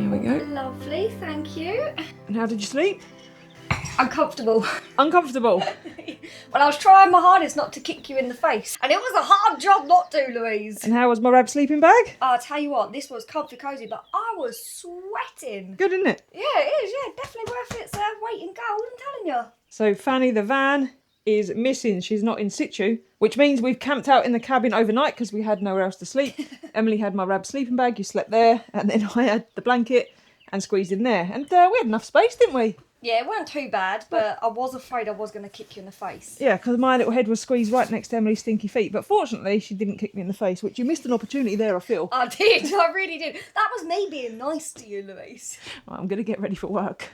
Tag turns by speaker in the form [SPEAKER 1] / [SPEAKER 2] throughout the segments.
[SPEAKER 1] There we go.
[SPEAKER 2] Lovely, thank you.
[SPEAKER 1] And how did you sleep?
[SPEAKER 2] Uncomfortable.
[SPEAKER 1] Uncomfortable.
[SPEAKER 2] Well, I was trying my hardest not to kick you in the face. And it was a hard job not to, Louise.
[SPEAKER 1] And how was my rab sleeping bag?
[SPEAKER 2] I'll tell you what, this was comfy cosy, but I was sweating.
[SPEAKER 1] Good, isn't it?
[SPEAKER 2] Yeah, it is, yeah. Definitely worth its weight in gold, I'm telling you.
[SPEAKER 1] So Fanny the van is missing. She's not in situ, which means we've camped out in the cabin overnight because we had nowhere else to sleep. Emily had my rab sleeping bag, you slept there, and then I had the blanket and squeezed in there. And we had enough space, didn't we?
[SPEAKER 2] Yeah, it weren't too bad, but I was afraid I was going to kick you in the face.
[SPEAKER 1] Yeah, because my little head was squeezed right next to Emily's stinky feet. But fortunately, she didn't kick me in the face, which you missed an opportunity there, I feel.
[SPEAKER 2] I did, I really did. That was me being nice to you, Louise.
[SPEAKER 1] Right, I'm going to get ready for work.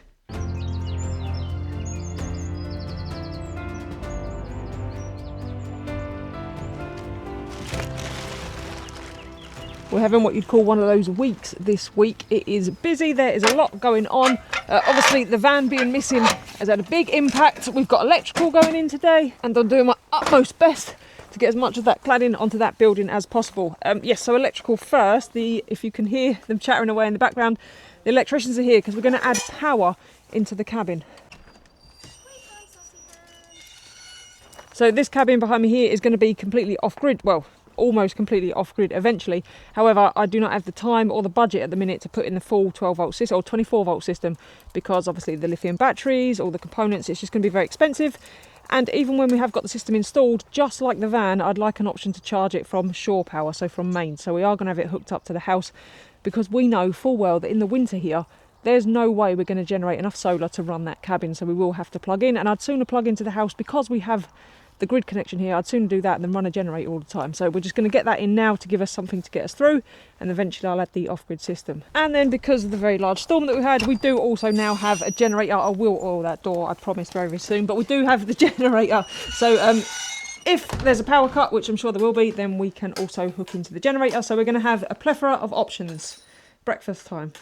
[SPEAKER 1] We're having what you'd call one of those weeks this week. It is busy, there is a lot going on. Obviously the van being missing has had a big impact. We've got electrical going in today and I'm doing my utmost best to get as much of that cladding onto that building as possible. Yes, so electrical first. If you can hear them chattering away in the background, the electricians are here because we're going to add power into the cabin. So this cabin behind me here is going to be completely off-grid. Well, almost completely off-grid eventually. However, I do not have the time or the budget at the minute to put in the full 12-volt system or 24-volt system because obviously the lithium batteries, all the components, it's just going to be very expensive. And even when we have got the system installed, just like the van, I'd like an option to charge it from shore power, so from mains. So we are going to have it hooked up to the house because we know full well that in the winter here, there's no way we're going to generate enough solar to run that cabin. So we will have to plug in, and I'd sooner plug into the house because we have the grid connection here. I'd sooner do that than run a generator all the time. So we're just going to get that in now to give us something to get us through, and eventually I'll add the off-grid system. And then because of the very large storm that we had, we do also now have a generator. I will oil that door, I promise, very, very soon, but we do have the generator. So if there's a power cut, which I'm sure there will be, then we can also hook into the generator. So we're going to have a plethora of options. Breakfast time.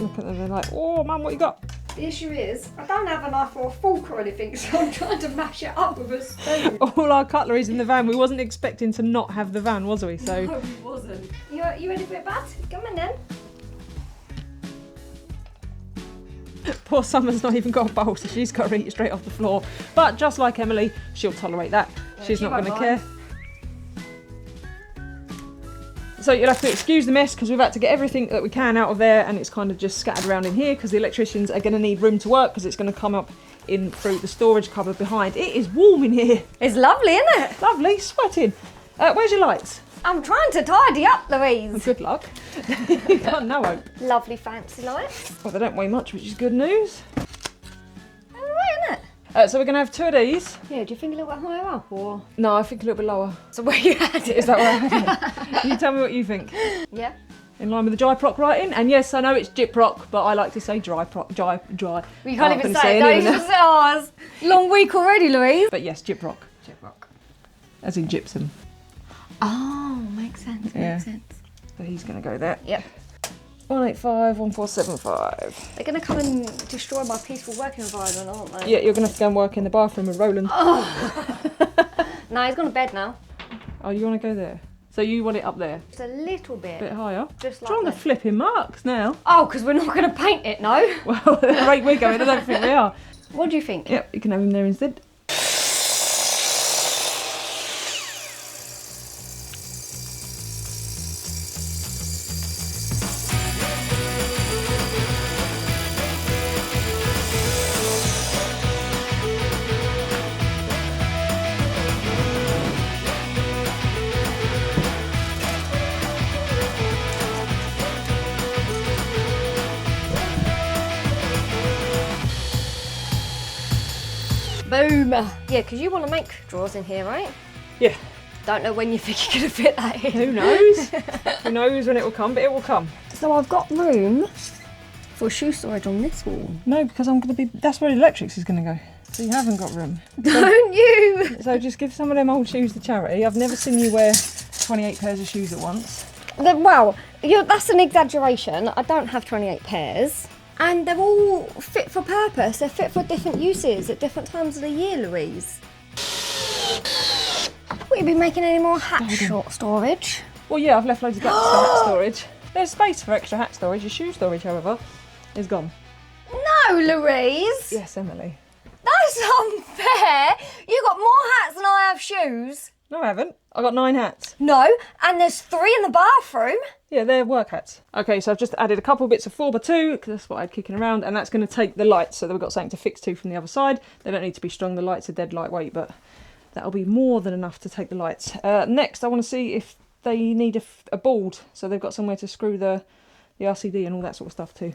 [SPEAKER 1] Look at them, they're like, oh mum, what you got?
[SPEAKER 2] The issue is, I don't have a knife or a fork or anything, so I'm trying to mash it up with a spoon.
[SPEAKER 1] All our cutlery's in the van. We wasn't expecting to not have the van, was we? So
[SPEAKER 2] No, we wasn't. You ready for it, Bad? Come on then.
[SPEAKER 1] poor Summer's not even got a bowl, so she's got to eat it straight off the floor. But just like Emily, she'll tolerate that.
[SPEAKER 2] Yeah,
[SPEAKER 1] she's
[SPEAKER 2] she
[SPEAKER 1] not
[SPEAKER 2] won't
[SPEAKER 1] going to
[SPEAKER 2] mind.
[SPEAKER 1] care. So you'll have to excuse the mess because we've had to get everything that we can out of there, and it's kind of just scattered around in here because the electricians are going to need room to work because it's going to come up in through the storage cupboard behind. It is warm in here.
[SPEAKER 2] It's lovely, isn't it?
[SPEAKER 1] Lovely, sweating. Where's your lights?
[SPEAKER 2] I'm trying to tidy up, Louise.
[SPEAKER 1] Good luck. You can't know it.
[SPEAKER 2] Lovely fancy lights.
[SPEAKER 1] Well, they don't weigh much, which is good news.
[SPEAKER 2] All right, isn't it?
[SPEAKER 1] So we're going to have two of these.
[SPEAKER 2] Yeah, do you think a little bit higher up or?
[SPEAKER 1] No, I think a little bit lower.
[SPEAKER 2] So where you had it?
[SPEAKER 1] Is that where I had it? You tell me what you think.
[SPEAKER 2] Yeah.
[SPEAKER 1] In line with the dry proc writing, and yes, I know it's gyp rock, but I like to say dry proc, dry.
[SPEAKER 2] Well, you can't
[SPEAKER 1] Oh,
[SPEAKER 2] even
[SPEAKER 1] I
[SPEAKER 2] say it.
[SPEAKER 1] couldn't
[SPEAKER 2] Don't even
[SPEAKER 1] anyway.
[SPEAKER 2] say ours. Long week already, Louise.
[SPEAKER 1] But yes, gyp rock, as in gypsum.
[SPEAKER 2] Oh, makes sense.
[SPEAKER 1] Yeah.
[SPEAKER 2] Makes sense.
[SPEAKER 1] So he's going to go there.
[SPEAKER 2] Yep.
[SPEAKER 1] 185, 1475.
[SPEAKER 2] They're going to come and destroy my peaceful working environment, aren't they?
[SPEAKER 1] Yeah, you're going to have to go and work in the bathroom with Roland.
[SPEAKER 2] No, he's gone to bed now.
[SPEAKER 1] Oh, you want to go there? So you want it up there,
[SPEAKER 2] Just a little bit.
[SPEAKER 1] a bit higher?
[SPEAKER 2] Just like
[SPEAKER 1] Drawing the
[SPEAKER 2] that.
[SPEAKER 1] flipping marks now.
[SPEAKER 2] Oh, because we're not going to paint it, no?
[SPEAKER 1] Well, at the rate we're going, I don't think we are.
[SPEAKER 2] What do you think?
[SPEAKER 1] Yep, you can have him there instead.
[SPEAKER 2] Boom. Yeah, because you want to make drawers in here, right?
[SPEAKER 1] Yeah.
[SPEAKER 2] Don't know when you think you're going to fit that in.
[SPEAKER 1] Who knows? Who knows when it will come, but it will come.
[SPEAKER 2] So I've got room for shoe storage on this wall.
[SPEAKER 1] No, because I'm going to be, that's where the electrics is going to go. So you haven't got room.
[SPEAKER 2] Don't you?
[SPEAKER 1] So just give some of them old shoes to charity. I've never seen you wear 28 pairs of shoes at once.
[SPEAKER 2] Well, that's an exaggeration. I don't have 28 pairs. And they're all fit for purpose. They're fit for different uses at different times of the year, Louise. Will you be making any more hat short storage?
[SPEAKER 1] Well, yeah, I've left loads of gaps for that storage. There's space for extra hat storage. Your shoe storage, however, is gone.
[SPEAKER 2] No, Louise.
[SPEAKER 1] Yes, Emily.
[SPEAKER 2] That's unfair. You got more hats than I have shoes.
[SPEAKER 1] No, I haven't. I got 9 hats.
[SPEAKER 2] No, and there's 3 in the bathroom.
[SPEAKER 1] Yeah, they're work hats. Okay, so I've just added a couple bits of 4x2 because that's what I had kicking around, and that's going to take the lights so that we've got something to fix to from the other side. They don't need to be strung. The lights are dead lightweight, but that'll be more than enough to take the lights. Next, I want to see if they need a board, so they've got somewhere to screw the RCD and all that sort of stuff too.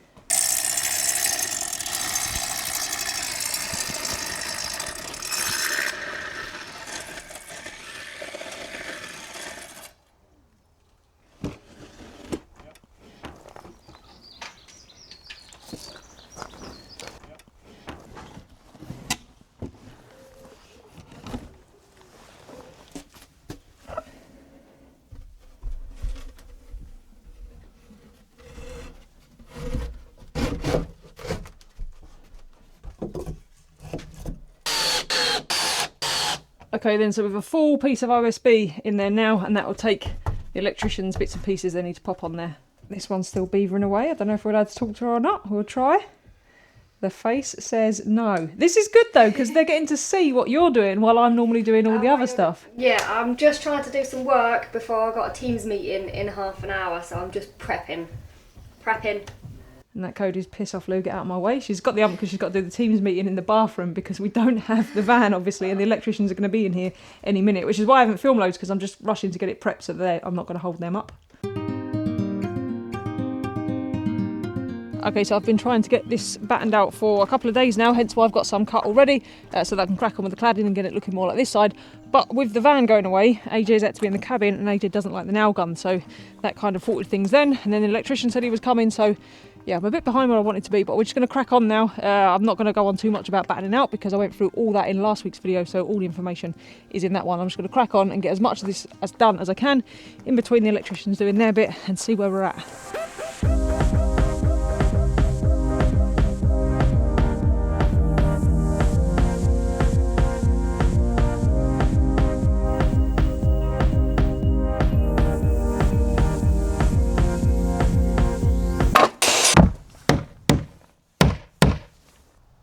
[SPEAKER 1] Okay then, so with a full piece of OSB in there now, and that will take the electrician's bits and pieces they need to pop on there. This one's still beavering away. I don't know if we're allowed to talk to her or not. We'll try. The face says no. This is good though, because they're getting to see what you're doing while I'm normally doing all the other stuff.
[SPEAKER 2] Yeah, I'm just trying to do some work before I got a Teams meeting in half an hour, so I'm just prepping.
[SPEAKER 1] And that code is piss off Lou, get out of my way. She's got the oven because she's got to do the Teams meeting in the bathroom because we don't have the van, obviously, and the electricians are going to be in here any minute, which is why I haven't filmed loads, because I'm just rushing to get it prepped so that I'm not going to hold them up. Okay, so I've been trying to get this battened out for a couple of days now, hence why I've got some cut already, so that I can crack on with the cladding and get it looking more like this side. But with the van going away, AJ's had to be in the cabin, and AJ doesn't like the nail gun, so that kind of thwarted things then. And then the electrician said he was coming, so yeah, I'm a bit behind where I wanted to be, but we're just going to crack on now. I'm not going to go on too much about battening out because I went through all that in last week's video, so all the information is in that one. I'm just going to crack on and get as much of this as done as I can in between the electricians doing their bit and see where we're at.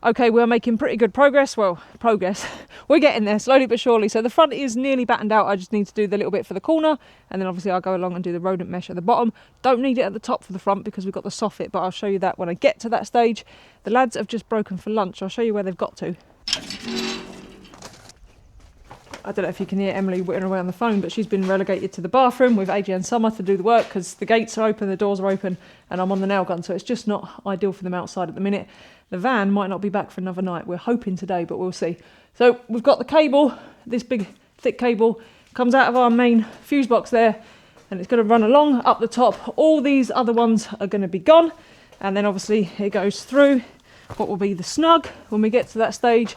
[SPEAKER 1] Okay, we're making pretty good progress. Well, we're getting there slowly but surely. So the front is nearly battened out. I just need to do the little bit for the corner, and then obviously I'll go along and do the rodent mesh at the bottom. Don't need it at the top for the front because we've got the soffit, but I'll show you that when I get to that stage. The lads have just broken for lunch. I'll show you where they've got to. I don't know if you can hear Emily whittling away on the phone, but she's been relegated to the bathroom with AJ and Summer to do the work because the gates are open, the doors are open, and I'm on the nail gun, so it's just not ideal for them outside at the minute. The van might not be back for another night. We're hoping today, but we'll see. So we've got the cable, this big thick cable, comes out of our main fuse box there, and it's going to run along up the top. All these other ones are going to be gone, and then obviously it goes through what will be the snug when we get to that stage,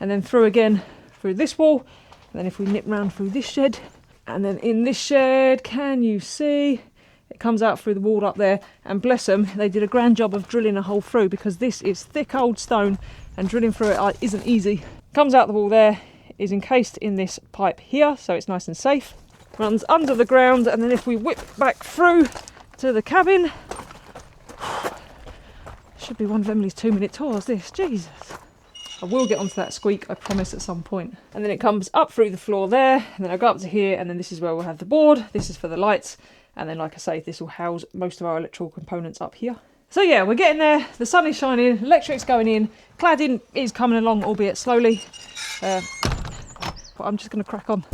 [SPEAKER 1] and then through again through this wall. And then if we nip round through this shed, and then in this shed, can you see? It comes out through the wall up there, and bless them, they did a grand job of drilling a hole through because this is thick old stone and drilling through it isn't easy. Comes out the wall there, is encased in this pipe here, so it's nice and safe. Runs under the ground, and then if we whip back through to the cabin, should be one of Emily's 2-minute tours, this, Jesus. I will get onto that squeak, I promise, at some point. And then it comes up through the floor there, and then I go up to here, and then this is where we'll have the board. This is for the lights, and then like I say, this will house most of our electrical components up here. So yeah, we're getting there. The sun is shining, electric's going in, cladding is coming along, albeit slowly. But I'm just going to crack on.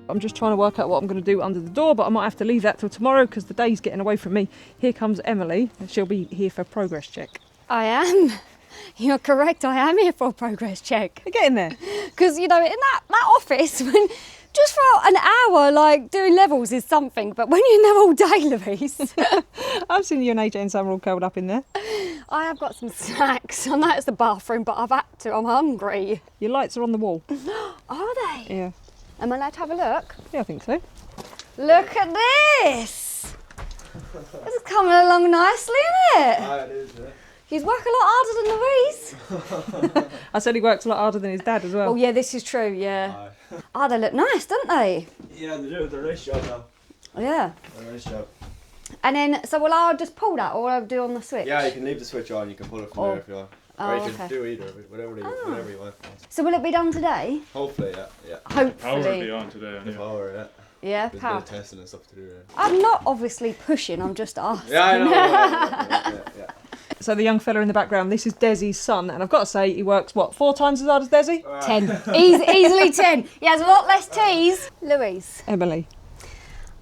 [SPEAKER 1] I'm just trying to work out what I'm going to do under the door, but I might have to leave that till tomorrow because the day's getting away from me. Here comes Emily, and she'll be here for progress check.
[SPEAKER 2] I am. You're correct, I am here for a progress check.
[SPEAKER 1] Get in there.
[SPEAKER 2] Because, you know, in that office, when just for an hour, like, doing levels is something, but when you're in there all day, Louise...
[SPEAKER 1] I've seen you and AJ and Sam all curled up in there.
[SPEAKER 2] I have got some snacks. I know it's the bathroom, but I've had to. I'm hungry.
[SPEAKER 1] Your lights are on the wall.
[SPEAKER 2] Are they?
[SPEAKER 1] Yeah.
[SPEAKER 2] Am I allowed to have a look?
[SPEAKER 1] Yeah, I think so.
[SPEAKER 2] Look at this! This is coming along nicely, isn't it?
[SPEAKER 3] It is, yeah.
[SPEAKER 2] He's working a lot harder than Louise.
[SPEAKER 1] I said he works a lot harder than his dad as well.
[SPEAKER 2] Oh yeah, this is true, yeah. Oh, they look nice, don't they?
[SPEAKER 3] Yeah, they do. They're a nice job now.
[SPEAKER 2] Yeah.
[SPEAKER 3] They're a nice job.
[SPEAKER 2] And then, so will I just pull that, or will I do on the switch?
[SPEAKER 3] Yeah, you can leave the switch on. You can pull it from there if you want.
[SPEAKER 2] Oh,
[SPEAKER 3] or you can
[SPEAKER 2] okay.
[SPEAKER 3] do either of it, whatever you want.
[SPEAKER 2] So will it be done today?
[SPEAKER 3] Hopefully, yeah.
[SPEAKER 4] Power will be
[SPEAKER 2] Hopefully.
[SPEAKER 4] on today.
[SPEAKER 3] The power, yeah.
[SPEAKER 2] Yeah,
[SPEAKER 3] There's a bit
[SPEAKER 2] power.
[SPEAKER 3] of testing and stuff to do. Yeah,
[SPEAKER 2] I'm not obviously pushing, I'm just asking.
[SPEAKER 3] yeah I know. Yeah.
[SPEAKER 1] So the young fella in the background, this is Desi's son, and I've got to say he works, what, 4 times as hard as Desi?
[SPEAKER 2] 10. Easily 10. He has a lot less teas. Louise,
[SPEAKER 1] Emily.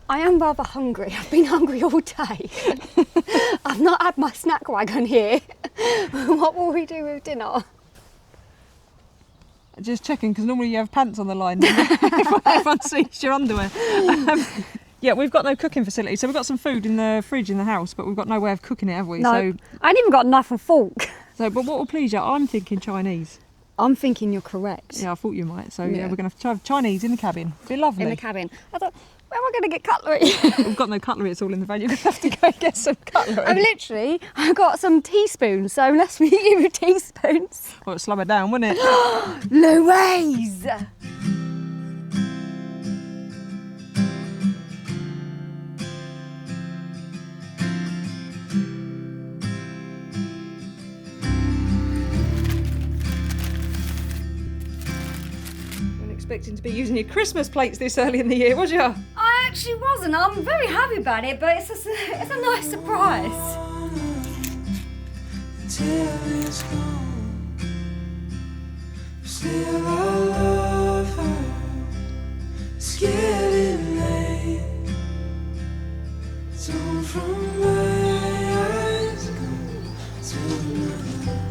[SPEAKER 2] I am rather hungry. I've been hungry all day. I've not had my snack wagon here. What will we do with dinner?
[SPEAKER 1] Just checking, because normally you have pants on the line. Everyone sees your underwear. Yeah, we've got no cooking facility, so we've got some food in the fridge in the house, but we've got no way of cooking it, have we?
[SPEAKER 2] No,
[SPEAKER 1] So,
[SPEAKER 2] I ain't even got a knife and fork.
[SPEAKER 1] but what will please you? I'm thinking Chinese.
[SPEAKER 2] I'm thinking you're correct.
[SPEAKER 1] Yeah, I thought you might. So yeah,
[SPEAKER 2] Yeah.
[SPEAKER 1] we're going to have to have Chinese in the cabin. Be lovely.
[SPEAKER 2] In the cabin. I thought, where am I going to get cutlery?
[SPEAKER 1] We've got no cutlery, it's all in the van. You're going to have to go and get some cutlery.
[SPEAKER 2] I've got some teaspoons, so let's meet you with teaspoons.
[SPEAKER 1] Well, it'd slow it down, wouldn't it?
[SPEAKER 2] Louise!
[SPEAKER 1] Weren't expecting to be using your Christmas plates this early in the year, was you?
[SPEAKER 2] I actually wasn't. I'm very happy about it, but it's a nice surprise.
[SPEAKER 5] Till it's gone, still I love her. It's getting late. Torn from my eyes, gone to another place.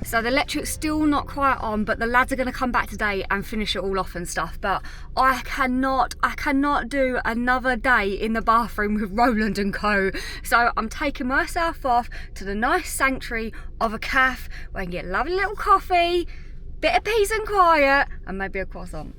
[SPEAKER 2] So the electric's still not quite on, but the lads are going to come back today and finish it all off and stuff. But I cannot do another day in the bathroom with Roland and Co. So I'm taking myself off to the nice sanctuary of a cafe where I can get a lovely little coffee, bit of peace and quiet, and maybe a croissant.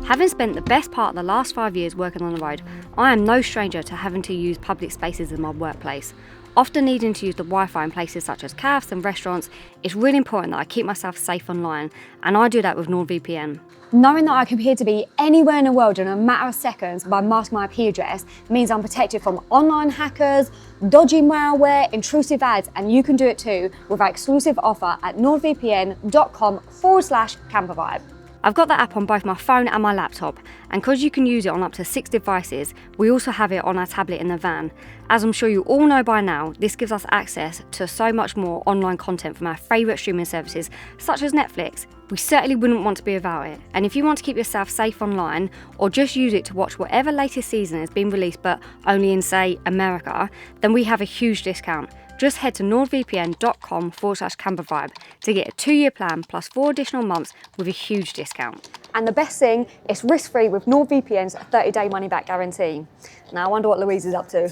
[SPEAKER 2] Having spent the best part of the last 5 years working on the road, I am no stranger to having to use public spaces in my workplace. Often needing to use the Wi-Fi in places such as cafes and restaurants, it's really important that I keep myself safe online, and I do that with NordVPN. Knowing that I can appear to be anywhere in the world in a matter of seconds by masking my IP address means I'm protected from online hackers, dodgy malware, intrusive ads, and you can do it too with our exclusive offer at nordvpn.com/campervibe. I've got the app on both my phone and my laptop, and because you can use it on up to 6 devices, we also have it on our tablet in the van. As I'm sure you all know by now, this gives us access to so much more online content from our favourite streaming services, such as Netflix. We certainly wouldn't want to be without it. And if you want to keep yourself safe online, or just use it to watch whatever latest season has been released but only in, say, America, then we have a huge discount. Just head to nordvpn.com/campervibe to get a 2-year plan plus 4 additional months with a huge discount. And the best thing, it's risk-free with NordVPN's 30-day money-back guarantee. Now I wonder what Louise is up to.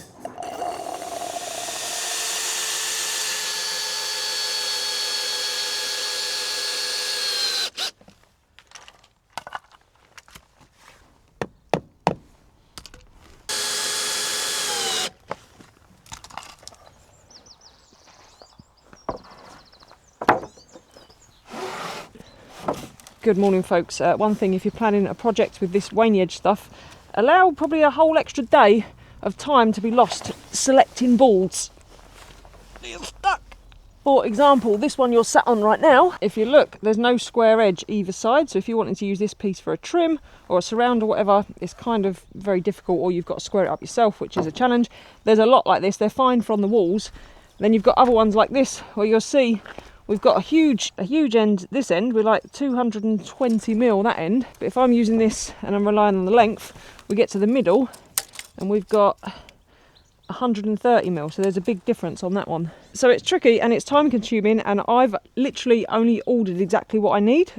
[SPEAKER 1] Good morning, folks. One thing, if you're planning a project with this Waney Edge stuff, allow probably a whole extra day of time to be lost selecting boards. You're stuck. For example, this one you're sat on right now, if you look, there's no square edge either side, so if you wanted to use this piece for a trim or a surround or whatever, it's kind of very difficult, or you've got to square it up yourself, which is a challenge. There's a lot like this, they're fine from the walls. Then you've got other ones like this, where you'll see We've got a huge end this end. We're like 220 mil that end. But if I'm using this and I'm relying on the length, we get to the middle and we've got 130 mil. So there's a big difference on that one. So it's tricky and it's time consuming, and I've literally only ordered exactly what I need.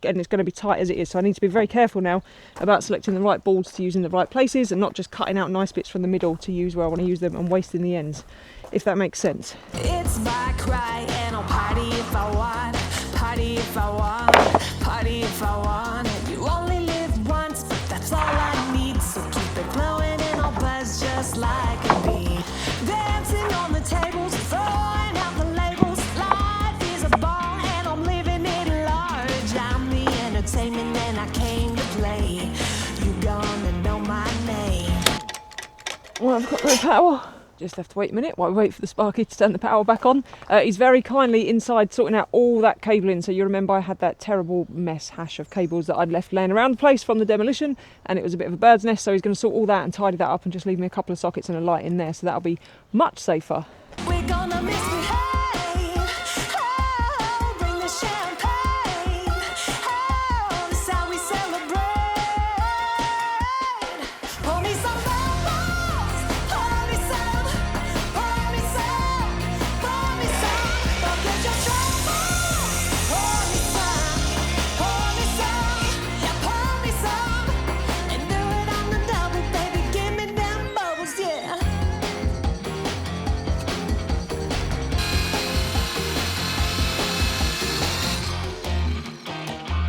[SPEAKER 1] And it's going to be tight as it is, so I need to be very careful now about selecting the right boards to use in the right places and not just cutting out nice bits from the middle to use where I want to use them and wasting the ends, if that makes sense.
[SPEAKER 5] It's my cry and I'll party if I want, party if I want, party if I want. You only live once, but that's all I need. So keep it blowing and I'll buzz just like a bee. Dancing on the tables, throwing out the labels. Life is a ball and I'm living it large. I'm the entertainment and I came to play. You gonna know my name.
[SPEAKER 1] Well, I've got no power. Just have to wait a minute while we wait for the Sparky to turn the power back on. He's very kindly inside sorting out all that cabling. So you remember I had that terrible hash of cables that I'd left laying around the place from the demolition, and it was a bit of a bird's nest. So he's going to sort all that and tidy that up and just leave me a couple of sockets and a light in there. So that'll be much safer.
[SPEAKER 5] We're gonna misbehave. Oh, bring the champagne. Oh, this how we celebrate. Pour me some bubbles. Pour me some. Pour me some. Pour me some. Forget your troubles. Pour me some. Pour me some. Yeah, pour me some. And do it on the double, baby. Give me them bubbles, yeah.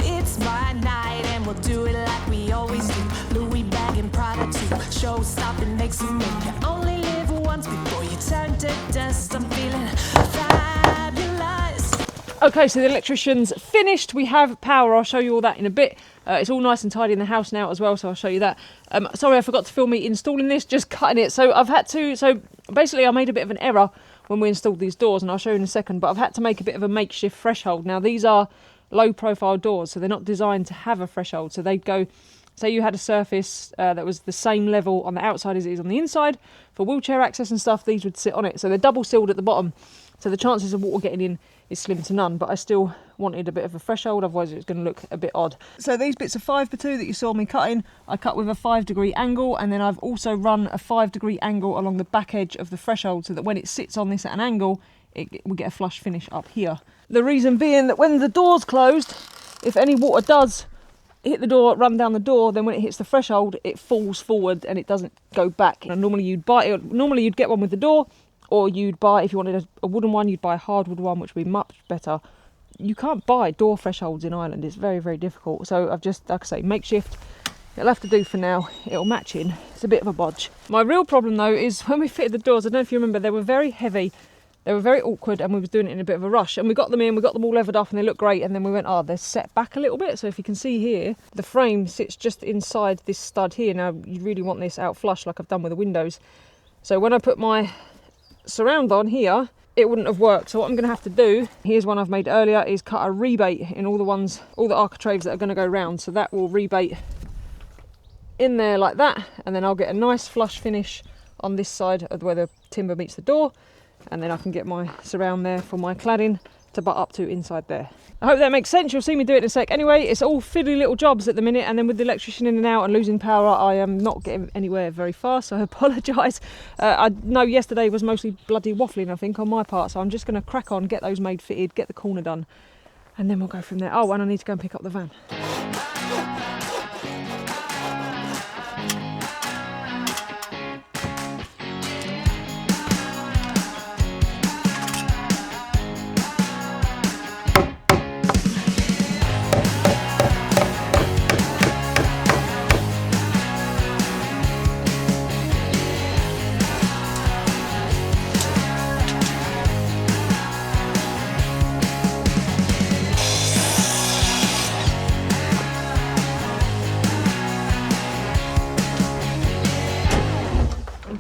[SPEAKER 5] It's my night and we'll do it like we always do. Louis bag and Prada too. Show stopping makes you move. You only live once before you turn to dust. I'm feeling fabulous.
[SPEAKER 1] Okay, so the electrician's finished. We have power. I'll show you all that in a bit. It's all nice and tidy in the house now as well, so I'll show you that. Sorry, I forgot to film me installing this, just cutting it. So basically I made a bit of an error when we installed these doors, and I'll show you in a second, but I've had to make a bit of a makeshift threshold. Now these are low profile doors, so they're not designed to have a threshold. So they'd go, say you had a surface that was the same level on the outside as it is on the inside, for wheelchair access and stuff, these would sit on it. So they're double sealed at the bottom, so the chances of water getting in is slim to none, but I still wanted a bit of a threshold, otherwise it's going to look a bit odd. So these bits of 5x2 that you saw me cutting, I cut with a 5-degree angle, and then I've also run a 5-degree angle along the back edge of the threshold so that when it sits on this at an angle, we get a flush finish up here. The reason being that when the door's closed, if any water does hit the door, run down the door, then when it hits the threshold, it falls forward and it doesn't go back. And normally you'd get one with the door, or you'd buy, if you wanted a wooden one, you'd buy a hardwood one, which would be much better. You can't buy door thresholds in Ireland. It's very, very difficult. So I've just, like I say, makeshift. It'll have to do for now. It'll match in. It's a bit of a bodge. My real problem though is when we fitted the doors, I don't know if you remember, they were very heavy. They were very awkward, and we was doing it in a bit of a rush. And we got them in, we got them all levered up, and they look great. And then we went, oh, they're set back a little bit. So if you can see here, the frame sits just inside this stud here. Now, you really want this out flush like I've done with the windows. So when I put my surround on here, it wouldn't have worked. So what I'm going to have to do, here's one I've made earlier, is cut a rebate in all the architraves that are going to go round. So that will rebate in there like that, and then I'll get a nice flush finish on this side of where the timber meets the door, and then I can get my surround there for my cladding to butt up to inside there. I hope that makes sense. You'll see me do it in a sec. Anyway, it's all fiddly little jobs at the minute, and then with the electrician in and out and losing power, I am not getting anywhere very fast, so I apologise. I know yesterday was mostly bloody waffling, I think, on my part, so I'm just going to crack on, get those made fitted, get the corner done, and then we'll go from there. Oh, and I need to go and pick up the van.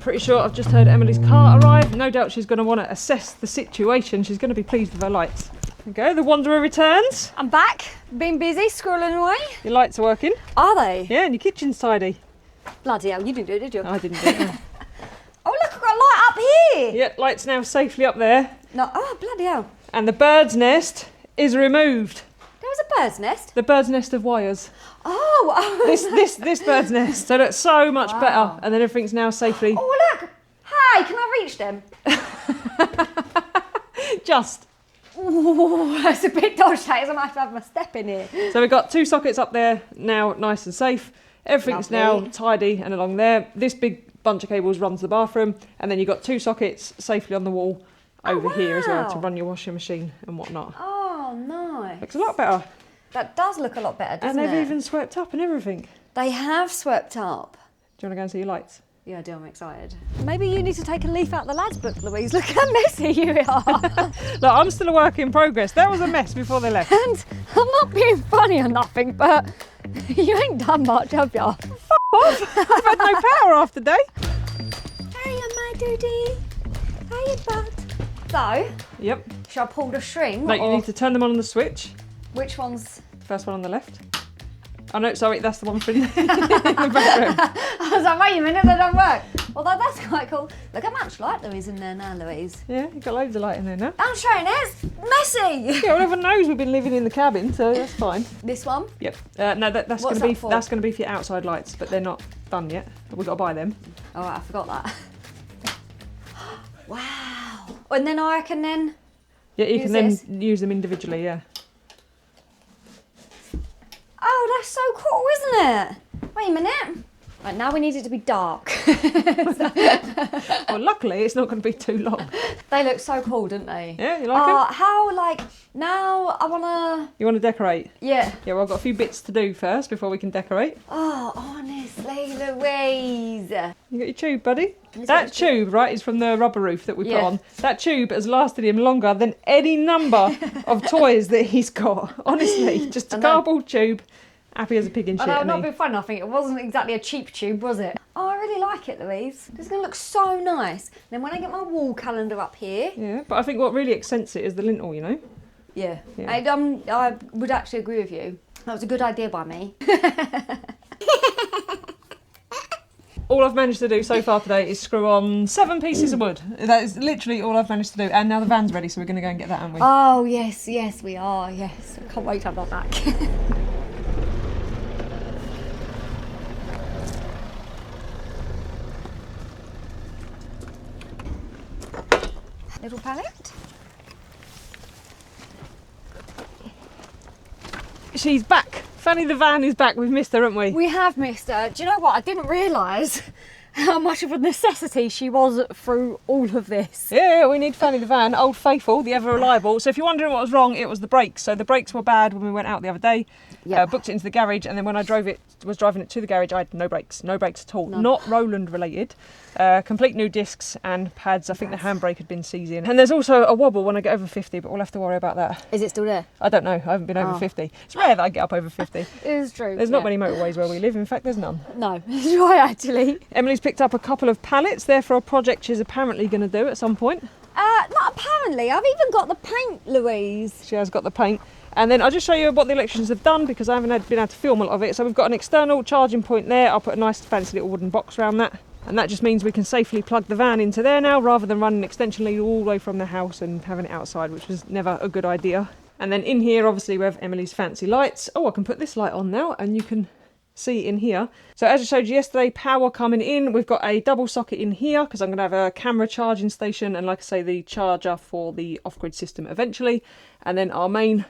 [SPEAKER 1] Pretty sure I've just heard Emily's car arrive. No doubt she's going to want to assess the situation. She's going to be pleased with her lights. There we go, the Wanderer returns.
[SPEAKER 2] I'm back, been busy, scrolling away.
[SPEAKER 1] Your lights are working.
[SPEAKER 2] Are they?
[SPEAKER 1] Yeah, and your kitchen's tidy.
[SPEAKER 2] Bloody hell, you didn't do it, did you?
[SPEAKER 1] I didn't do it.
[SPEAKER 2] Oh look, I've got a light up here.
[SPEAKER 1] Yeah, lights now safely up there.
[SPEAKER 2] No, oh, bloody hell.
[SPEAKER 1] And the bird's nest is removed.
[SPEAKER 2] There was a bird's nest?
[SPEAKER 1] The bird's nest of wires.
[SPEAKER 2] Oh!
[SPEAKER 1] This bird's nest. So that's so much better. And then everything's now safely...
[SPEAKER 2] Oh, look! Hey, can I reach them?
[SPEAKER 1] Just.
[SPEAKER 2] Oh, that's a bit dodgy. I might have to have my step in here.
[SPEAKER 1] So we've got 2 sockets up there now, nice and safe. Everything's now
[SPEAKER 2] Lovely.
[SPEAKER 1] tidy and along there. This big bunch of cables runs the bathroom, and then you've got 2 sockets safely on the wall over here as well to
[SPEAKER 2] wow.
[SPEAKER 1] run your washing machine and whatnot.
[SPEAKER 2] Oh, nice.
[SPEAKER 1] Looks a lot better.
[SPEAKER 2] That does look a lot better, doesn't
[SPEAKER 1] And
[SPEAKER 2] it?
[SPEAKER 1] they've even swept up and everything.
[SPEAKER 2] They have swept up.
[SPEAKER 1] Do you want to go and see your lights?
[SPEAKER 2] Yeah, I do. I'm excited. Maybe you need to take a leaf out of the lads' book, Louise. Look how messy you are.
[SPEAKER 1] Look, I'm still a work in progress. That was a mess before they left.
[SPEAKER 2] And I'm not being funny or nothing, but you ain't done much, have ya?
[SPEAKER 1] I've had no power half the day.
[SPEAKER 2] Hiya, my duty. Hiya, bud. So,
[SPEAKER 1] Yep.
[SPEAKER 2] shall I pull the string?
[SPEAKER 1] No, you
[SPEAKER 2] or
[SPEAKER 1] need to turn them on the switch.
[SPEAKER 2] which one's...
[SPEAKER 1] First one on the left. Oh no, sorry, that's the one for in the background.
[SPEAKER 2] I was like, wait a minute, that don't work. Although that's quite cool. Look how much light there is in there now, Louise.
[SPEAKER 1] Yeah, you've got loads of light in there now.
[SPEAKER 2] I'm showing it. It's messy.
[SPEAKER 1] Yeah, well, everyone knows we've been living in the cabin, so that's fine.
[SPEAKER 2] This one?
[SPEAKER 1] Yep. No, that's
[SPEAKER 2] What's
[SPEAKER 1] going to
[SPEAKER 2] that
[SPEAKER 1] be
[SPEAKER 2] for?
[SPEAKER 1] that's going to be for your outside lights, but they're not done yet. We've got to buy them.
[SPEAKER 2] Oh, right, I forgot that. Wow. And then I can then...
[SPEAKER 1] Yeah, you
[SPEAKER 2] Use
[SPEAKER 1] can then
[SPEAKER 2] this?
[SPEAKER 1] use them individually. Yeah.
[SPEAKER 2] Oh, that's so cool, isn't it? Wait a minute. Right, now we need it to be dark.
[SPEAKER 1] Well, luckily it's not going to be too long.
[SPEAKER 2] They look so cool, don't they?
[SPEAKER 1] Yeah, you like them?
[SPEAKER 2] How, like, now I want to...
[SPEAKER 1] You want to decorate?
[SPEAKER 2] Yeah.
[SPEAKER 1] Yeah, well, I've got a few bits to do first before we can decorate.
[SPEAKER 2] Oh, honestly, Louise.
[SPEAKER 1] You got your tube, buddy?
[SPEAKER 2] He's got
[SPEAKER 1] That
[SPEAKER 2] his tube.
[SPEAKER 1] tube, right, is from the rubber roof that we put
[SPEAKER 2] Yeah.
[SPEAKER 1] on. That tube has lasted him longer than any number of toys that he's got. Honestly, just a
[SPEAKER 2] I know.
[SPEAKER 1] cardboard tube, happy as a pig in shit.
[SPEAKER 2] I know,
[SPEAKER 1] isn't
[SPEAKER 2] not
[SPEAKER 1] he?
[SPEAKER 2] being fun, I think. It wasn't exactly a cheap tube, was it? Oh, I really like it, Louise. It's going to look so nice. Then when I get my wall calendar up here...
[SPEAKER 1] Yeah, but I think what really accents it is the lintel, you know?
[SPEAKER 2] Yeah.
[SPEAKER 1] Yeah.
[SPEAKER 2] I would actually agree with you. That was a good idea by me.
[SPEAKER 1] All I've managed to do so far today is screw on 7 pieces of wood. That is literally all I've managed to do. And now the van's ready, so we're going to go and get that, aren't we?
[SPEAKER 2] Oh, yes, yes, we are, yes. I can't wait to have that back. Little palette.
[SPEAKER 1] She's back. Fanny the van is back. We've missed her, haven't we?
[SPEAKER 2] We have missed her. Do you know what? I didn't realise how much of a necessity she was through all of this.
[SPEAKER 1] Yeah, we need Fanny the van, old faithful, the ever reliable. So if you're wondering what was wrong, it was the brakes. So the brakes were bad when we went out the other day.
[SPEAKER 2] Yep.
[SPEAKER 1] Booked it into the garage, and then when I was driving it to the garage, I had no brakes at all.
[SPEAKER 2] None.
[SPEAKER 1] Not Roland related. Complete new discs and pads. I think the handbrake had been seizing. And there's also a wobble when I get over 50, but we'll have to worry about that.
[SPEAKER 2] Is it still there?
[SPEAKER 1] I don't know. I haven't been over
[SPEAKER 2] Oh.
[SPEAKER 1] 50. It's rare that I get up over 50.
[SPEAKER 2] It is true.
[SPEAKER 1] There's not many motorways where we live. In fact, there's none.
[SPEAKER 2] No, it's right actually.
[SPEAKER 1] Emily's picked up a couple of pallets there for a project she's apparently going to do at some point.
[SPEAKER 2] Not apparently. I've even got the paint, Louise.
[SPEAKER 1] She has got the paint. And then I'll just show you what the electricians have done because I haven't been able to film a lot of it. So we've got an external charging point there. I'll put a nice fancy little wooden box around that. And that just means we can safely plug the van into there now rather than running an extension lead all the way from the house and having it outside, which was never a good idea. And then in here, obviously, we have Emily's fancy lights. Oh, I can put this light on now and you can see in here. So as I showed you yesterday, power coming in. We've got a double socket in here because I'm going to have a camera charging station and, like I say, the charger for the off-grid system eventually. And then our main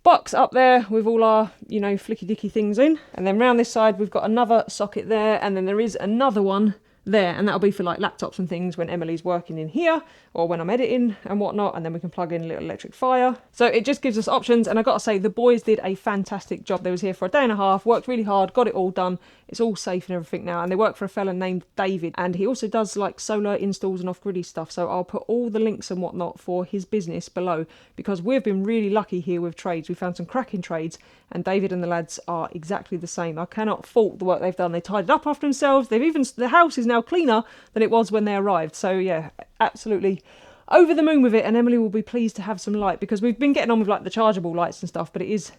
[SPEAKER 1] box up there with all our, you know, flicky-dicky things in. And then round this side, we've got another socket there. And then there is another one there, and that'll be for like laptops and things when Emily's working in here or when I'm editing and whatnot, and then we can plug in a little electric fire. So it just gives us options, and I gotta say the boys did a fantastic job. They was here for a day and a half, worked really hard, got it all done. It's all safe and everything now, and they work for a fella named David, and he also does like solar installs and off-griddy stuff. So I'll put all the links and whatnot for his business below because we've been really lucky here with trades. We found some cracking trades, and David and the lads are exactly the same. I cannot fault the work they've done. They tidied up after themselves. The house is now cleaner than it was when they arrived. So yeah, absolutely over the moon with it, and Emily will be pleased to have some light because we've been getting on with like the chargeable lights and stuff, but it is,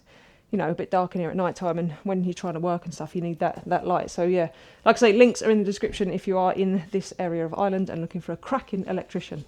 [SPEAKER 1] you know, a bit dark in here at night time, and when you're trying to work and stuff you need that light. So yeah, like I say, links are in the description if you are in this area of Ireland and looking for a cracking electrician.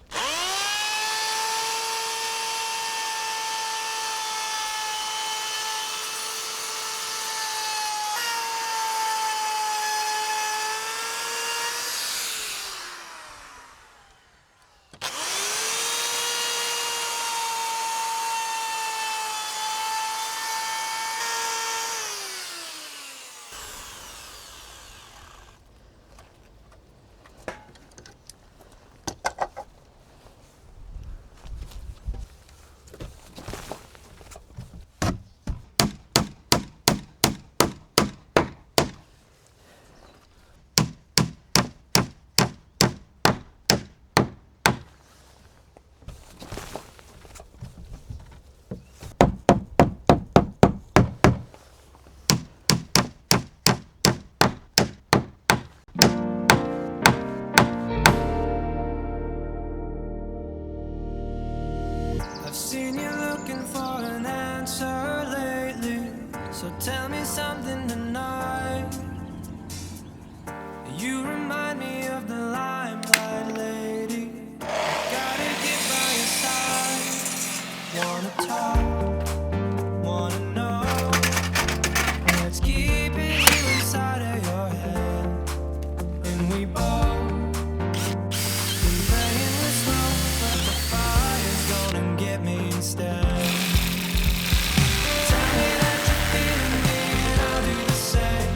[SPEAKER 4] seen you looking for an answer lately, so tell me something tonight. You remind me of the limelight lady. Gotta get by your side. Wanna talk, wanna know what's keeping you inside of your head. And we both been playing with smoke, but the fire's gonna get me instead. Tell me that you're feeling me and I'll do the same.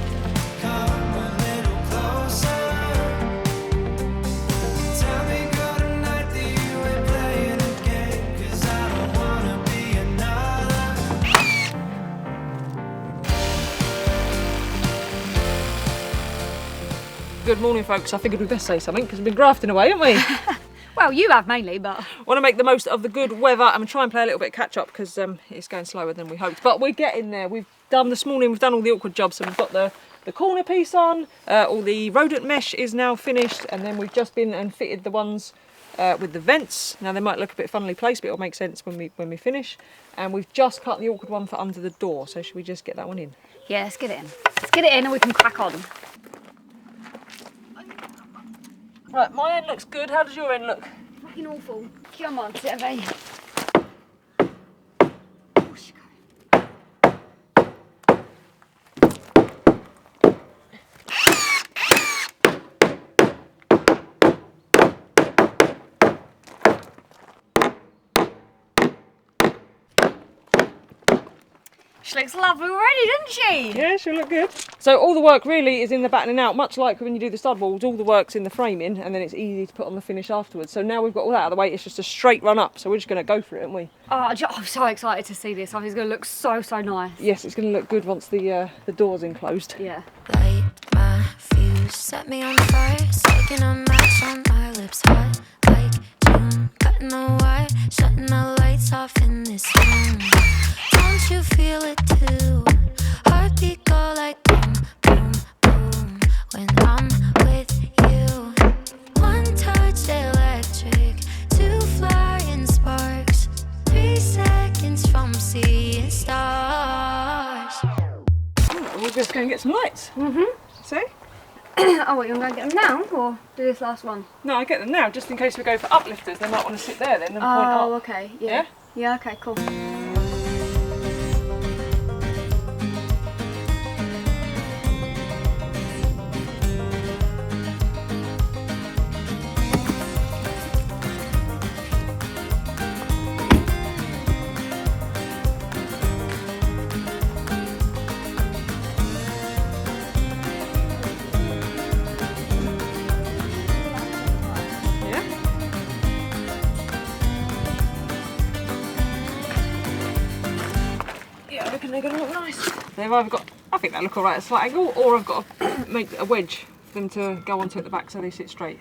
[SPEAKER 4] Come a little closer. Tell me good night that you ain't playing a game, 'cause I don't wanna be another.
[SPEAKER 1] Good morning, folks. I figured we'd best say something because we've been grafting away, haven't we?
[SPEAKER 2] Well, you have mainly, but
[SPEAKER 1] Want to make the most of the good weather and try and play a little bit of catch up because it's going slower than we hoped. But we're getting there. We've done this morning. We've done all the awkward jobs. So we've got the corner piece on. All the rodent mesh is now finished, and then we've just been and fitted the ones with the vents. Now they might look a bit funnily placed, but it'll make sense when we finish. And we've just cut the awkward one for under the door. So should we just get that one in?
[SPEAKER 2] yeah, let's get it in. Let's get it in and we can crack on.
[SPEAKER 1] Right, my end looks good. How does your end look?
[SPEAKER 2] Fucking awful. Come on, sit away. She looks lovely already, doesn't she?
[SPEAKER 1] Yeah, she'll look good. So all the work really is in the battening out, much like when you do the stud walls, all the work's in the framing and then it's easy to put on the finish afterwards. So now we've got all that out of the way, it's just a straight run up. So we're just going to go for it, aren't we?
[SPEAKER 2] Oh, I'm so excited to see this. I think it's going to look so nice.
[SPEAKER 1] Yes, it's going to look good once the door's enclosed.
[SPEAKER 2] Yeah.
[SPEAKER 6] Light my fuse, set me on fire, striking a match on my lips, hot like June, cutting the wire, shutting the lights off in this room. Don't you feel it too? Heartbeat go like boom, boom, boom when I'm with you. One touch electric, two flying sparks, 3 seconds from seeing stars.
[SPEAKER 1] We'll just go and get some lights. See?
[SPEAKER 2] Oh, what, you want to go get them now or do this last one?
[SPEAKER 1] No, I get them now, just in case we go for uplifters. They might want to sit there then and point up.
[SPEAKER 2] Oh, okay. Yeah. Yeah, okay, cool.
[SPEAKER 1] Yeah, I reckon they're going to look nice. They've either got, I think they look alright at a slight angle, or I've got to make a wedge for them to go onto at the back so they sit straight.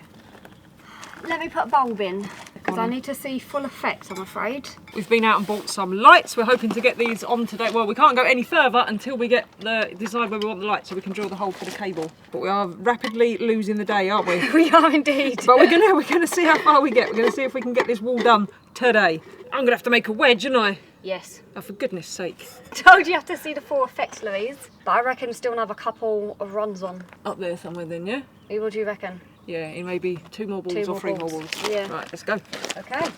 [SPEAKER 2] Let me put a bulb in because I need to see full effect, I'm afraid.
[SPEAKER 1] We've been out and bought some lights. We're hoping to get these on today. Well, we can't go any further until we decide where we want the lights so we can drill the hole for the cable. But we are rapidly losing the day, aren't we?
[SPEAKER 2] We are indeed.
[SPEAKER 1] But we're gonna see how far we get. We're gonna see if we can get this wall done today. I'm gonna have to make a wedge, aren't I?
[SPEAKER 2] Yes.
[SPEAKER 1] Oh, for goodness sake.
[SPEAKER 2] Told you have to see the full effect, Louise. But I reckon still another couple of runs on.
[SPEAKER 1] Up there somewhere then, yeah?
[SPEAKER 2] What do you reckon?
[SPEAKER 1] Yeah, in maybe 2 more balls
[SPEAKER 2] Two
[SPEAKER 1] or
[SPEAKER 2] more
[SPEAKER 1] 3 more
[SPEAKER 2] balls.
[SPEAKER 1] balls.
[SPEAKER 2] Yeah.
[SPEAKER 1] Right, let's go.
[SPEAKER 2] Okay.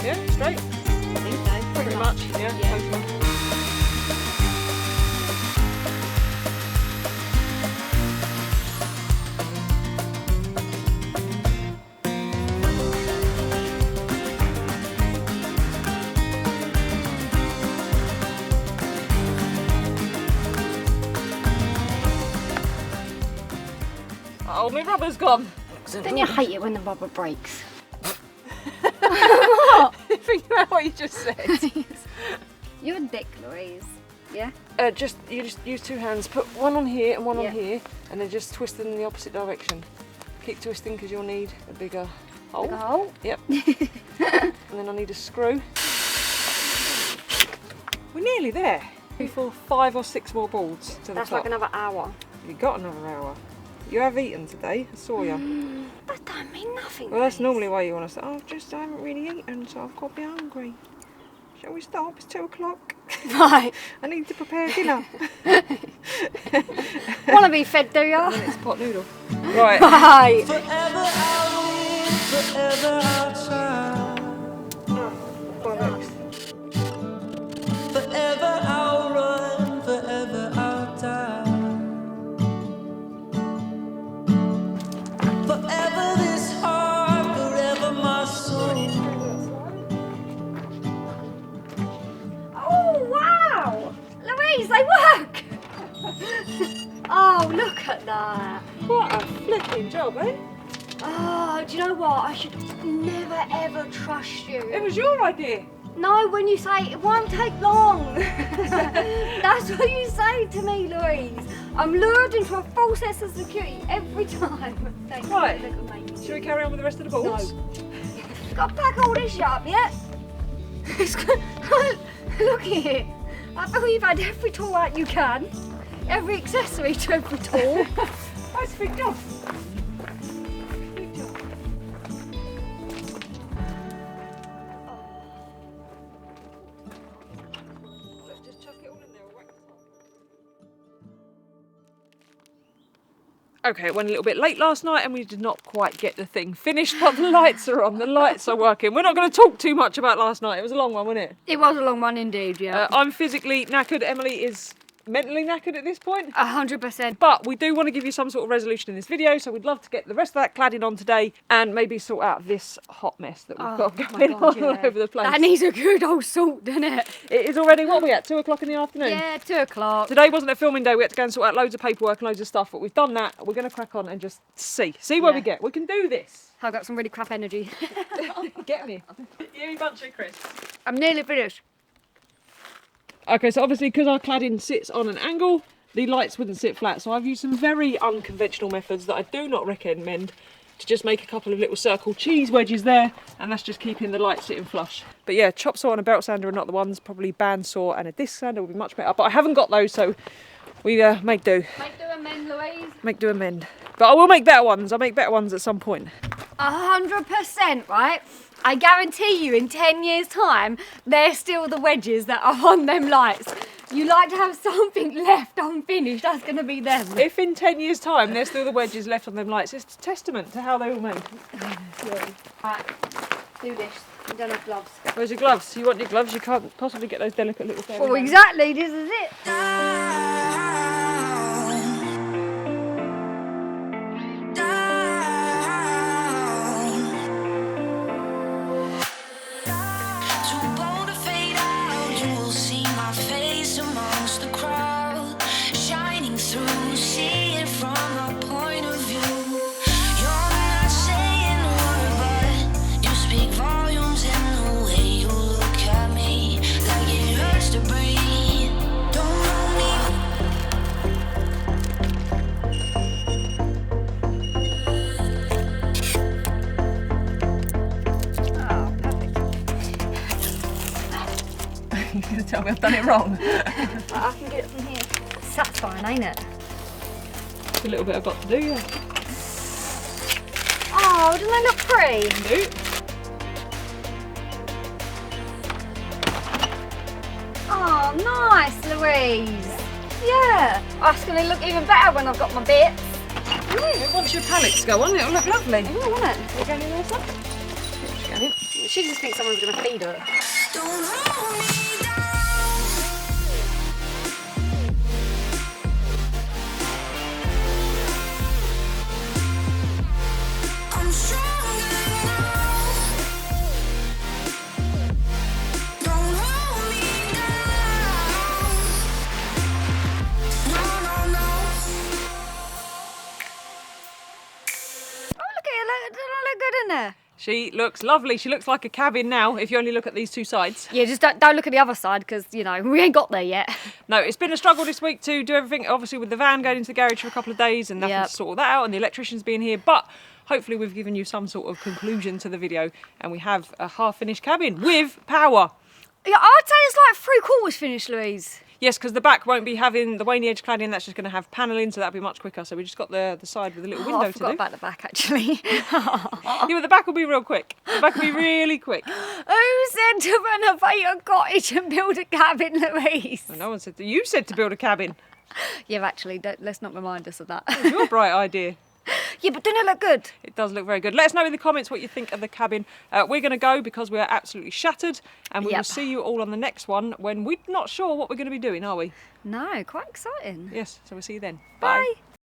[SPEAKER 1] Yeah, straight?
[SPEAKER 2] I think so.
[SPEAKER 1] Pretty much, yeah. Close enough. Oh, my rubber's gone.
[SPEAKER 2] Don't you hate it when the rubber breaks?
[SPEAKER 1] It's think about what you just said.
[SPEAKER 2] You're a dick, Louise. Yeah?
[SPEAKER 1] You just use two hands. Put one on here and one
[SPEAKER 2] Yeah.
[SPEAKER 1] on here, and then just twist them in the opposite direction. Keep twisting because you'll need a bigger hole.
[SPEAKER 2] Like a hole?
[SPEAKER 1] Yep. And then I need a screw. We're nearly there. 3, 4, 5 or 6 more boards to the
[SPEAKER 2] That's
[SPEAKER 1] top.
[SPEAKER 2] like another hour.
[SPEAKER 1] You got another hour. You have eaten today. I saw you.
[SPEAKER 2] That don't mean nothing.
[SPEAKER 1] Well, that's
[SPEAKER 2] Louise.
[SPEAKER 1] normally why you want to say, oh, I haven't really eaten, so I've got to be hungry. Shall we stop? It's 2 o'clock.
[SPEAKER 2] Right.
[SPEAKER 1] I need to prepare dinner.
[SPEAKER 2] Want to be fed, do ya?
[SPEAKER 1] And then it's pot noodle. Right.
[SPEAKER 2] Right.
[SPEAKER 4] Forever I'll live, forever I'll try. Forever I'll run, forever I'll die. Forever this heart, forever my soul.
[SPEAKER 2] Oh, wow! Louise, they work! Oh, look at that.
[SPEAKER 1] What a flipping job, eh?
[SPEAKER 2] Oh, do you know what? I should never ever trust you.
[SPEAKER 1] It was your idea.
[SPEAKER 2] No, when you say it won't take long. That's what you say to me, Louise. I'm lured into a false sense of security every time. Thank you.
[SPEAKER 1] Right.
[SPEAKER 2] Look amazing.
[SPEAKER 1] Shall we carry on with the rest of the balls?
[SPEAKER 2] No. Got to pack all this shit up yet? Look here. I feel you've had every tool out you can. Every accessory to every tool.
[SPEAKER 1] That's a big job. Big job. Let's just chuck it all in there. We'll whack the top. Okay, it went a little bit late last night and we did not quite get the thing finished, but the lights are on, the lights are working. We're not going to talk too much about last night. It was a long one, wasn't it?
[SPEAKER 2] It was a long one indeed, yeah.
[SPEAKER 1] I'm physically knackered. Emily is mentally knackered at this point.
[SPEAKER 2] 100%.
[SPEAKER 1] But we do want to give you some sort of resolution in this video, so we'd love to get the rest of that cladding on today and maybe sort out this hot mess that we've got going on all over the place.
[SPEAKER 2] That needs a good old salt, doesn't it?
[SPEAKER 1] It is already, what are we at, 2 o'clock in the afternoon?
[SPEAKER 2] Yeah, 2 o'clock.
[SPEAKER 1] Today wasn't a filming day, we had to go and sort out loads of paperwork and loads of stuff, but we've done that. We're going to crack on and just see where we
[SPEAKER 2] Yeah.
[SPEAKER 1] get. We can do this.
[SPEAKER 2] I've got some really crap energy.
[SPEAKER 1] Get me. You bunch of crisps.
[SPEAKER 2] I'm nearly finished.
[SPEAKER 1] Okay, so obviously because our cladding sits on an angle, the lights wouldn't sit flat. So I've used some very unconventional methods that I do not recommend to just make a couple of little circle cheese wedges there, and that's just keeping the light sitting flush. But yeah, chop saw and a belt sander are not the ones. Probably band saw and a disc sander would be much better. But I haven't got those, so we make do.
[SPEAKER 2] Make do amend, Louise.
[SPEAKER 1] Make do amend. But I will make better ones. I'll make better ones at some point.
[SPEAKER 2] 100%, right? I guarantee you in 10 years' time, they're still the wedges that are on them lights. You like to have something left unfinished, that's going to be them.
[SPEAKER 1] If in 10 years' time there's still the wedges left on them lights, it's a testament to how they were made.
[SPEAKER 2] Right, do this. You don't have gloves.
[SPEAKER 1] Where's your gloves? You want your gloves? You can't possibly get those delicate little things.
[SPEAKER 2] Well, exactly, this is it.
[SPEAKER 6] Too bold to fade out. You will see my face amongst the crowd, shining through. See it from a point of view. You're not saying a word, but you speak volumes in the way you look at me, like it hurts to breathe. Don't know me.
[SPEAKER 1] You're going to tell me I've done it wrong.
[SPEAKER 2] I can get it from here. Satisfying, ain't it?
[SPEAKER 1] It's a little bit I've got to do, yeah.
[SPEAKER 2] Oh, doesn't they look pretty?
[SPEAKER 1] Do.
[SPEAKER 2] Oh, nice, Louise. Yeah, that's going to look even better when I've got my bits.
[SPEAKER 1] Once your palettes go on, it'll look lovely.
[SPEAKER 2] Oh, won't it?
[SPEAKER 1] You going in there, son?
[SPEAKER 2] She just thinks someone's going to feed her.
[SPEAKER 6] Don't hold me down. I'm stronger now. Don't hold me down. No, no, no.
[SPEAKER 2] Oh, look at it. Doesn't it look good in there?
[SPEAKER 1] She She looks lovely. She looks like a cabin now, if you only look at these two sides.
[SPEAKER 2] Yeah, just don't look at the other side because, you know, we ain't got there yet.
[SPEAKER 1] No, it's been a struggle this week to do everything, obviously with the van going into the garage for a couple of days and nothing
[SPEAKER 2] Yep.
[SPEAKER 1] to sort all that out and the electricians being here, but hopefully we've given you some sort of conclusion to the video and we have a half-finished cabin with power.
[SPEAKER 2] Yeah, I'd say it's like 3/4 finished, Louise.
[SPEAKER 1] Yes, because the back won't be having the Waney edge cladding, that's just going to have panelling, so that'll be much quicker. So we just got the side with a little window
[SPEAKER 2] I
[SPEAKER 1] to
[SPEAKER 2] forgot
[SPEAKER 1] do.
[SPEAKER 2] about the back, actually.
[SPEAKER 1] Yeah, but the back will be real quick. The back will be really quick.
[SPEAKER 2] Who said to renovate a cottage and build a cabin, Louise?
[SPEAKER 1] Well, no one said you said to build a cabin.
[SPEAKER 2] Yeah, actually, let's not remind us of that.
[SPEAKER 1] Your bright idea.
[SPEAKER 2] Yeah, but didn't it look good?
[SPEAKER 1] It does look very good. Let us know in the comments what you think of the cabin. We're going to go because we are absolutely shattered, and we will
[SPEAKER 2] Yep.
[SPEAKER 1] see you all on the next one when we're not sure what we're going to be doing, are we?
[SPEAKER 2] No, quite exciting.
[SPEAKER 1] Yes, so we'll see you then.
[SPEAKER 2] Bye.